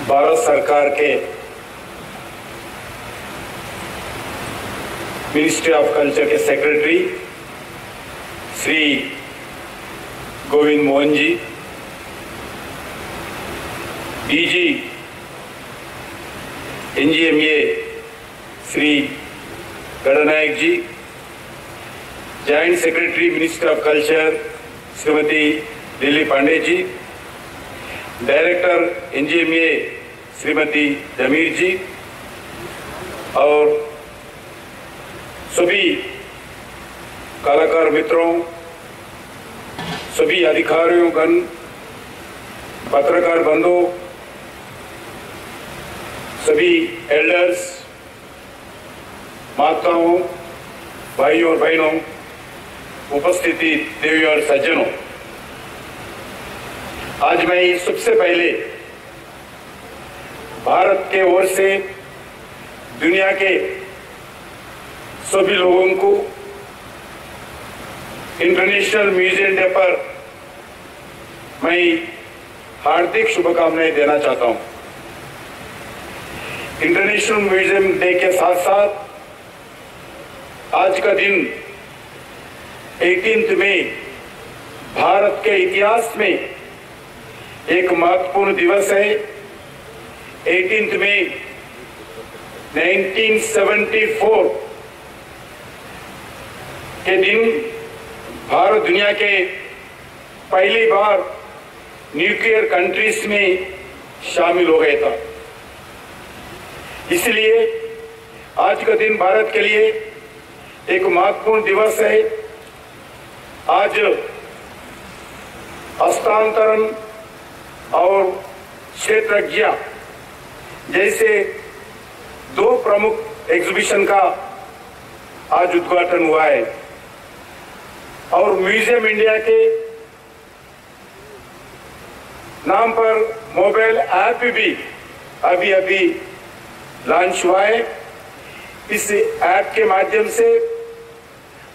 भारत सरकार के ministry of culture के secretary Shri Govind Mohan ji, DG NGMA Shri Gananayak ji, joint secretary ministry of culture Shrimati Dilli Pandey ji, director NGMA Shrimati Jamir ji और सभी कलाकार मित्रों, सभी अधिकारियों गण, पत्रकार बंधुओं, सभी एल्डर्स, माताओं, भाइयों और बहनों, उपस्थिति देवी और सज्जनों, आज मैं सबसे पहले भारत के ओर से दुनिया के सभी लोगों को इंटरनेशनल म्यूजियम डे पर मैं हार्दिक शुभकामनाएं देना चाहता हूं। इंटरनेशनल म्यूजियम डे के साथ साथ आज का दिन 18 मई भारत के इतिहास में एक महत्वपूर्ण दिवस है। 18 मई 1974 के दिन भारत दुनिया के पहली बार न्यूक्लियर कंट्रीज में शामिल हो गया था। इसलिए आज का दिन भारत के लिए एक महत्वपूर्ण दिवस है। आज हस्तांतरण और क्षेत्रज्ञ जैसे दो प्रमुख एग्जीबिशन का आज उद्घाटन हुआ है और म्यूजियम इंडिया के नाम पर मोबाइल ऐप भी अभी अभी लॉन्च हुआ है। इस ऐप के माध्यम से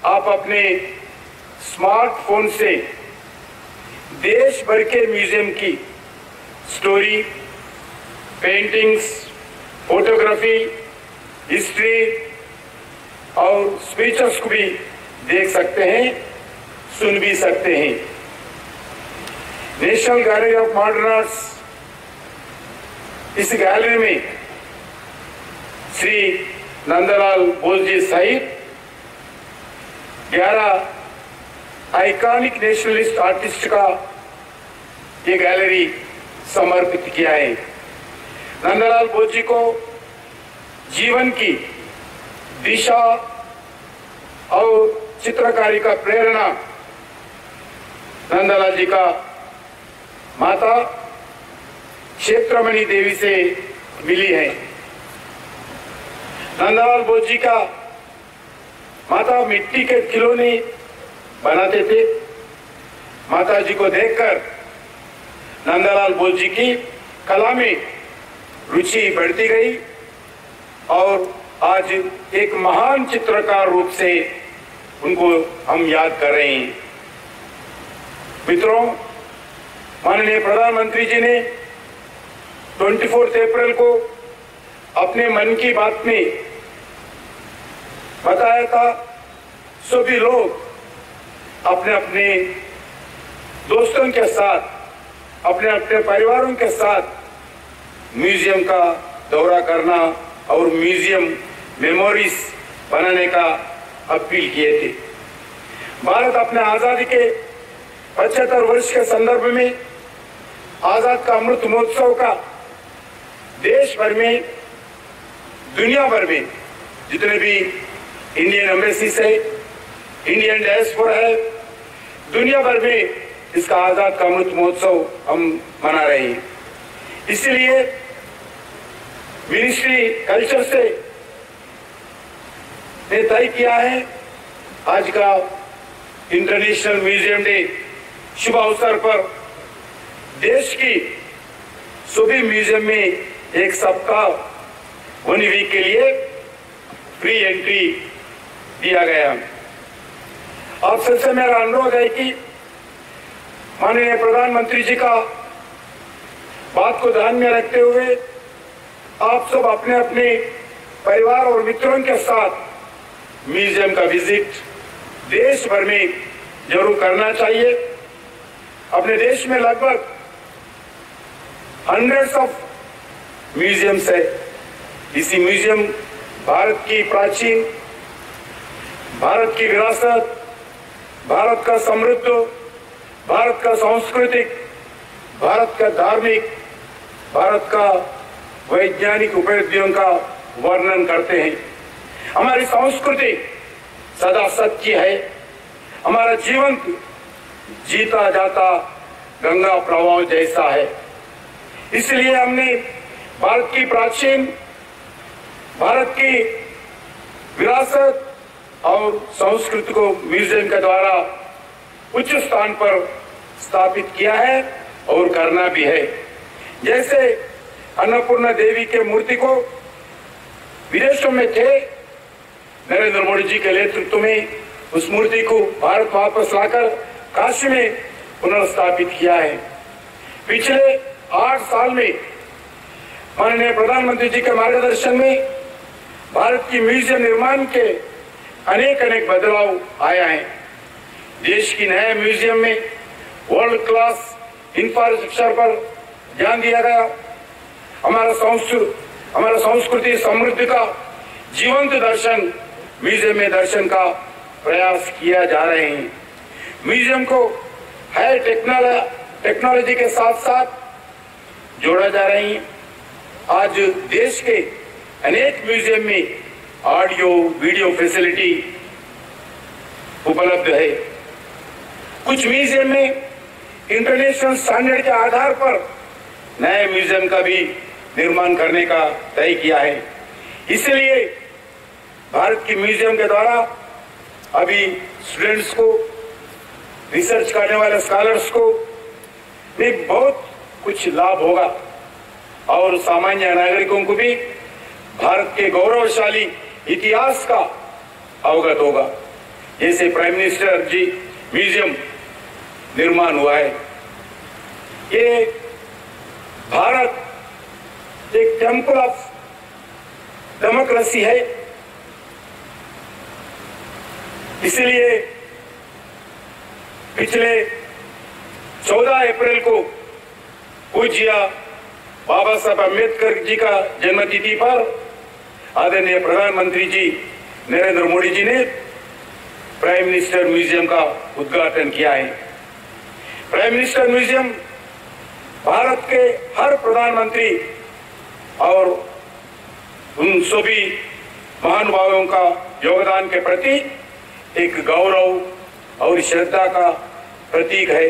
आप अपने स्मार्टफोन से देश भर के म्यूजियम की स्टोरी, पेंटिंग्स, फोटोग्राफी, हिस्ट्री और स्पीचेस को भी देख सकते हैं, सुन भी सकते हैं। National gallery of modern arts, इस गैलरी में श्री नंदलाल बोस जी सहित 11 आइकॉनिक नेशनलिस्ट आर्टिस्ट का ये गैलरी समर्पित किया है। नंदलाल बोस जी को जीवन की दिशा और चित्रकारी का प्रेरणा नंदलाल जी का माता क्षेत्रमणि देवी से मिली है। नंदलाल बोस जी का माता मिट्टी के खिलौने बनाते थे। माता जी को देखकर नंदलाल बोस जी की कला में रुचि बढ़ती गई और आज एक महान चित्रकार रूप से उनको हम याद कर रहे हैं। मित्रों, माननीय प्रधानमंत्री जी ने 24 अप्रैल को अपने मन की बात में बताया था सभी लोग अपने अपने दोस्तों के साथ, अपने अपने परिवारों के साथ म्यूजियम का दौरा करना और म्यूजियम मेमोरीज बनाने का अपील किए थे। भारत अपने आजादी के 75 वर्ष के संदर्भ में आजाद का अमृत महोत्सव का देश भर में, दुनिया भर में जितने भी इंडियन एम्बेसी है, इंडियन डायस्पोरा है, दुनिया भर में इसका आजाद का अमृत महोत्सव हम मना रहे हैं। इसलिए मिनिस्ट्री कल्चर से ने तय किया है आज का इंटरनेशनल म्यूजियम डे शुभ अवसर पर देश की सभी म्यूजियम में एक सप्ताह 1 वीक के लिए फ्री एंट्री दिया गया। आप सबसे मेरा अनुरोध है कि माननीय प्रधानमंत्री जी का बात को ध्यान में रखते हुए आप सब अपने अपने परिवार और मित्रों के साथ म्यूजियम का विजिट देश भर में जरूर करना चाहिए। अपने देश में लगभग हंड्रेड्स ऑफ म्यूजियम्स है। इसी म्यूजियम भारत की प्राचीन, भारत की विरासत, भारत का समृद्ध, भारत का सांस्कृतिक, भारत का धार्मिक, भारत का वैज्ञानिक उपलब्धियों का वर्णन करते हैं। हमारी संस्कृति सदा सच्ची है। हमारा जीवन जीता जाता गंगा प्रवाह जैसा है। इसलिए हमने भारत की प्राचीन, भारत की विरासत और संस्कृति को म्यूजियम के द्वारा उच्च स्थान पर स्थापित किया है और करना भी है। जैसे अन्नपूर्णा देवी के मूर्ति को विदेशों में थे, नरेंद्र मोदी जी के नेतृत्व में उस मूर्ति को भारत वापस लाकर काशी में पुनर्स्थापित किया है। पिछले 8 साल में माननीय प्रधानमंत्री जी के मार्गदर्शन में भारत की म्यूजियम निर्माण के अनेक बदलाव आया है। देश की नए म्यूजियम में वर्ल्ड क्लास इंफ्रास्ट्रक्चर पर ध्यान दिया गया। हमारा संस्कृति समृद्धि का जीवंत दर्शन म्यूजियम में दर्शन का प्रयास किया जा रहे हैं। म्यूजियम को हाई टेक्नोलॉजी के साथ साथ जोड़ा जा रही है। आज देश के अनेक म्यूजियम में ऑडियो वीडियो फैसिलिटी उपलब्ध है। कुछ म्यूजियम में इंटरनेशनल स्टैंडर्ड के आधार पर नए म्यूजियम का भी निर्माण करने का तय किया है। इसलिए भारत की म्यूजियम के द्वारा अभी स्टूडेंट्स को, रिसर्च करने वाले स्कॉलर्स को भी बहुत कुछ लाभ होगा और सामान्य नागरिकों को भी भारत के गौरवशाली इतिहास का अवगत होगा। जैसे प्राइम मिनिस्टर जी म्यूजियम निर्माण हुआ है, ये भारत एक टेम्पल ऑफ डेमोक्रेसी है। इसलिए पिछले 14 अप्रैल को पूज्य बाबा साहब अम्बेडकर जी का जन्मतिथि पर आदरणीय प्रधानमंत्री जी नरेंद्र मोदी जी ने प्राइम मिनिस्टर म्यूजियम का उद्घाटन किया है। प्राइम मिनिस्टर म्यूजियम भारत के हर प्रधानमंत्री और उन सभी महानुभावों का योगदान के प्रति एक गौरव और श्रद्धा का प्रतीक है।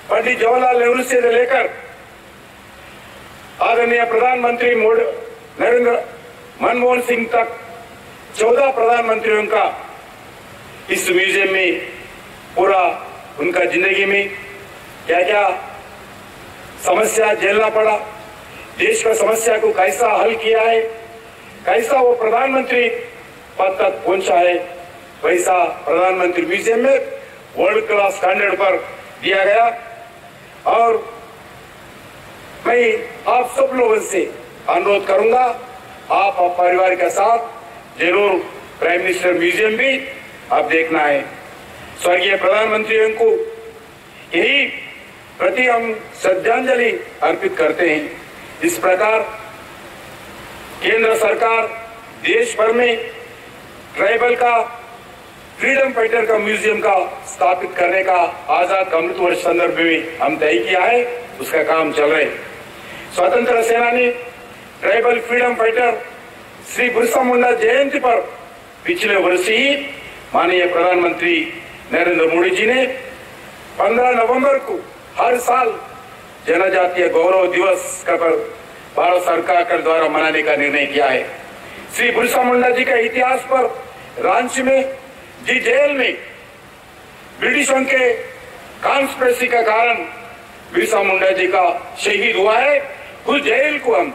पंडित जवाहरलाल नेहरू से लेकर आदरणीय प्रधानमंत्री नरेंद्र मनमोहन सिंह तक 14 प्रधानमंत्रियों का इस म्यूजियम में पूरा उनका जिंदगी में क्या क्या समस्या झेलना पड़ा, देश का समस्या को कैसा हल किया है, कैसा वो प्रधानमंत्री पद तक पहुंचा है, वैसा प्रधानमंत्री म्यूजियम में वर्ल्ड क्लास स्टैंडर्ड पर दिया गया। और मैं आप सब लोगों से अनुरोध करूंगा, आप परिवार के साथ जरूर प्राइम मिनिस्टर म्यूजियम भी आप देखना है। स्वर्गीय प्रधानमंत्रियों को यही प्रति हम श्रद्धांजलि अर्पित करते हैं। इस प्रकार केंद्र सरकार देश भर में ट्राइबल का फ्रीडम फाइटर का म्यूजियम का स्थापित करने का आजाद अमृत वर्ष संदर्भ में हम तय किया है, उसका काम चल रहा है। स्वतंत्र सेनानी tribal freedom fighter Shri Birsa Munda जयंती पर पिछले वर्ष ही माननीय प्रधानमंत्री नरेंद्र मोदी जी ने 15 नवंबर को हर साल जनजातीय गौरव दिवस का पर भारत सरकार के द्वारा मनाने का निर्णय किया है। श्री बिरसा मुंडा जी का इतिहास पर रांची में जी जेल में ब्रिटिशों के कॉन्स्पिरेसी का कारण बिरसा मुंडा जी का शहीद हुआ है। उस जेल को हम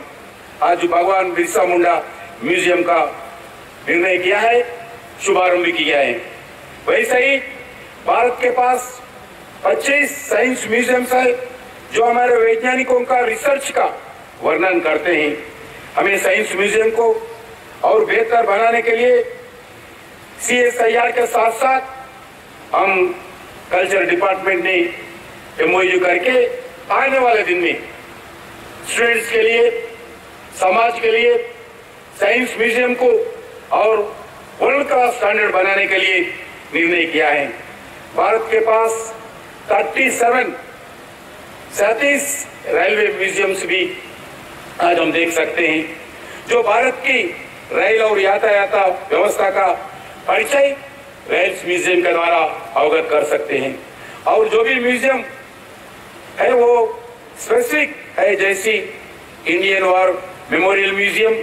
आज भगवान बिरसा मुंडा म्यूजियम का निर्णय किया है, शुभारंभ किया है। वैसे ही भारत के पास 25 साइंस म्यूजियम्स है जो हमारे वैज्ञानिकों का रिसर्च का वर्णन करते हैं। हमें साइंस म्यूजियम को और बेहतर बनाने के लिए CSIR के साथ साथ हम कल्चर डिपार्टमेंट ने MOU करके आने वाले दिन में स्टूडेंट्स के लिए, समाज के लिए साइंस म्यूजियम को और वर्ल्ड क्लास स्टैंडर्ड बनाने के लिए निर्णय किया है। भारत के पास 37 रेलवे म्यूजियम्स भी आज हम देख सकते हैं, जो भारत की रेल और यातायात व्यवस्था का परिचय रेल म्यूजियम के द्वारा अवगत कर सकते हैं। और जो भी म्यूजियम है वो स्पेसिफिक है, जैसी Indian war memorial museum,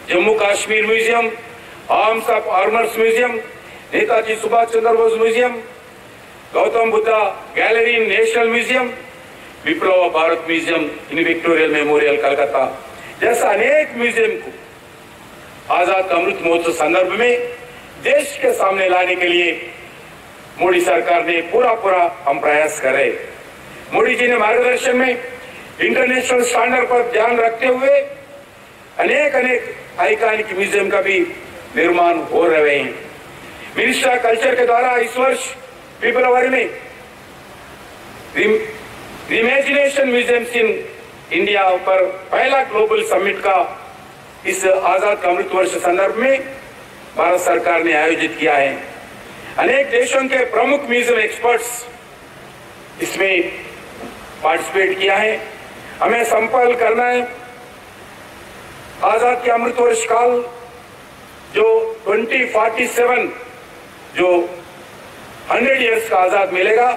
Jammu Kashmir museum, arms of armours museum, Netaji Subhash Chandra Bose museum, Gautam Buddha gallery national museum, Viplav Bharat museum in Victoria memorial Calcutta जैसा अनेक म्यूजियम को आजाद का अमृत महोत्सव संदर्भ में देश के सामने लाने के लिए मोदी सरकार ने पूरा हम प्रयास कर रहे। मोदी जी ने मार्गदर्शन में इंटरनेशनल स्टैंडर्ड पर ध्यान रखते हुए अनेक आइकॉनिक म्यूजियम का भी निर्माण हो रहे हैं। मिनिस्ट्री ऑफ कल्चर के द्वारा इस वर्ष फरवरी में इमेजिनेशन म्यूजियम्स इन इंडिया पर पहला ग्लोबल समिट का इस आजाद का अमृत वर्ष संदर्भ में भारत सरकार ने आयोजित किया है। अनेक देशों के प्रमुख म्यूजियम एक्सपर्ट्स इसमें पार्टिसिपेट किया है। हमें संकल्प करना है आजाद के अमृत वर्ष काल जो 2047 जो 100 इयर्स का आजाद मिलेगा,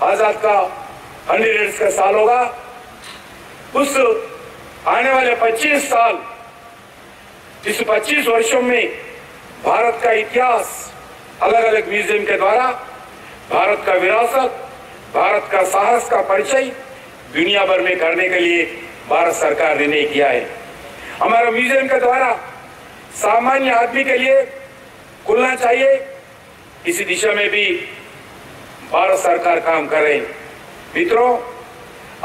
आजाद का 100 इयर्स का साल होगा, उस आने वाले 25 साल, इस 25 वर्षों में भारत का इतिहास अलग अलग म्यूजियम के द्वारा भारत का विरासत, भारत का साहस का परिचय दुनिया भर में करने के लिए भारत सरकार ने निर्णय किया है। हमारा म्यूजियम के द्वारा सामान्य आदमी के लिए खुलना चाहिए, इसी दिशा में भी भारत सरकार काम कर रही। मित्रों,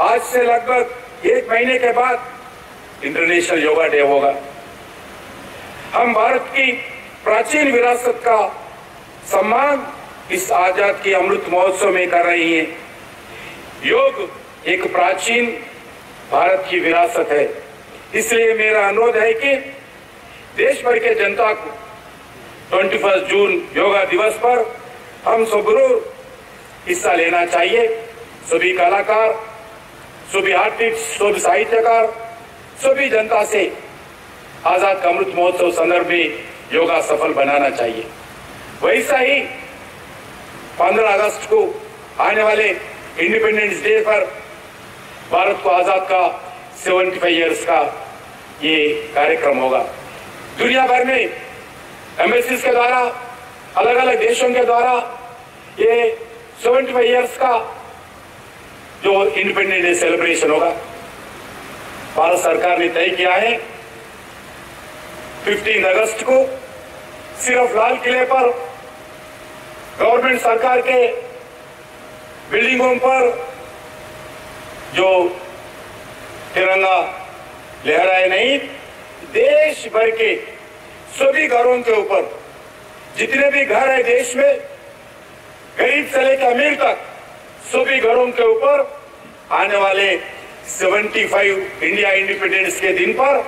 आज से लगभग 1 महीने के बाद इंटरनेशनल योगा डे होगा। हम भारत की प्राचीन विरासत का सम्मान इस आजाद के अमृत महोत्सव में कर रही हैं। योग एक प्राचीन भारत की विरासत है, इसलिए मेरा अनुरोध है कि देश भर के जनता को 21 जून योगा दिवस पर हम सब जरूर हिस्सा लेना चाहिए। सभी कलाकार, सभी आर्टिस्ट, सभी साहित्यकार, सभी जनता से आजाद का अमृत महोत्सव संदर्भ में योगा सफल बनाना चाहिए। वैसा ही 15 अगस्त को आने वाले इंडिपेंडेंस डे पर भारत को आजाद का 75 इयर्स का ये कार्यक्रम होगा। दुनिया भर में एम्बेसीज के द्वारा, अलग अलग देशों के द्वारा ये 75 इयर्स का जो इंडिपेंडेंस डे सेलिब्रेशन होगा। भारत सरकार ने तय किया है 15 अगस्त को सिर्फ लाल किले पर गवर्नमेंट सरकार के बिल्डिंगों पर जो तिरंगा लहराए नहीं, देश भर के सभी घरों के ऊपर, जितने भी घर है देश में, गरीब से लेकर अमीर तक, सभी घरों के ऊपर आने वाले 75 इंडिया इंडिपेंडेंस के दिन पर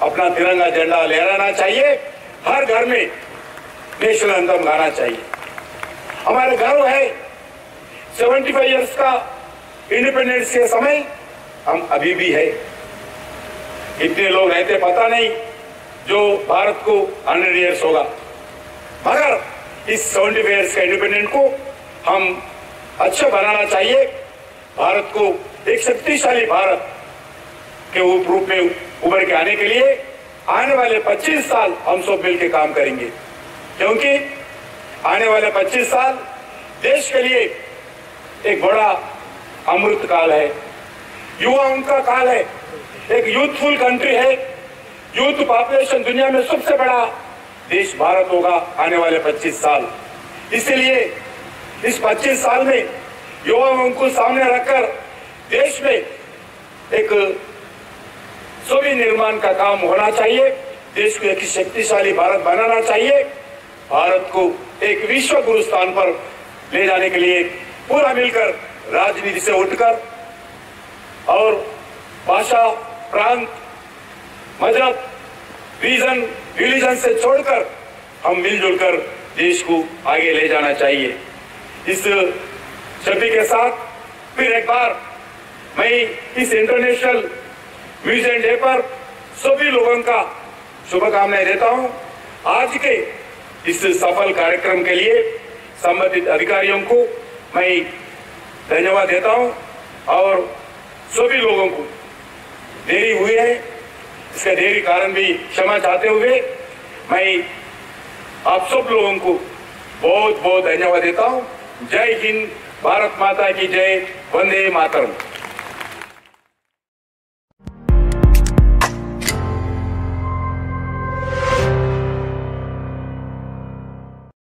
अपना तिरंगा झंडा लहराना चाहिए। हर घर में नेशनल एंथम गाना चाहिए। हमारे गर्व है 75 इयर्स का इंडिपेंडेंस के समय हम अभी भी है। इतने लोग रहते पता नहीं जो भारत को 100 इयर्स होगा, मगर इस 75 इयर्स के इंडिपेंडेंट को हम अच्छा बनाना चाहिए। भारत को एक शक्तिशाली भारत के रूप में उभर के आने के लिए आने वाले 25 साल हम सब मिलकर काम करेंगे, क्योंकि आने वाले 25 साल देश के लिए एक बड़ा अमृत काल है, युवाओं का काल है, एक यूथफुल कंट्री है। यूथ पॉपुलेशन दुनिया में सबसे बड़ा देश भारत होगा आने वाले 25 साल। इसलिए इस 25 साल में युवाओं को सामने रखकर देश में एक सभी निर्माण का काम होना चाहिए। देश को एक शक्तिशाली भारत बनाना चाहिए। भारत को एक विश्व गुरु स्थान पर ले जाने के लिए पूरा मिलकर राजनीति से उठकर और भाषा, प्रांत, मजहब, रीजन, रिलीजन से छोड़कर हम मिलजुल कर देश को आगे ले जाना चाहिए। इस छवि के साथ फिर एक बार मैं इस इंटरनेशनल म्यूजियम डे पर सभी लोगों का शुभकामनाएं देता हूं। आज के इस सफल कार्यक्रम के लिए संबंधित अधिकारियों को मैं धन्यवाद देता हूं और सभी लोगों को देरी हुई है, इसका देरी कारण भी क्षमा चाहते हुए मैं आप सब लोगों को बहुत बहुत धन्यवाद देता हूं। जय हिंद, भारत माता की जय, वंदे मातरम।